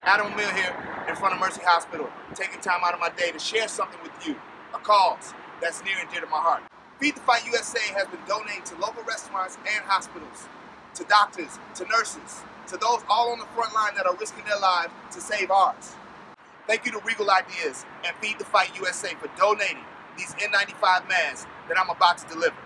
Adam Emil here in front of Mercy Hospital, taking time out of my day to share something with you, a cause that's near and dear to my heart. Feed the Fight USA has been donating to local restaurants and hospitals, to doctors, to nurses, to those all on the front line that are risking their lives to save ours. Thank you to Regal Ideas and Feed the Fight USA for donating these N95 masks that I'm about to deliver.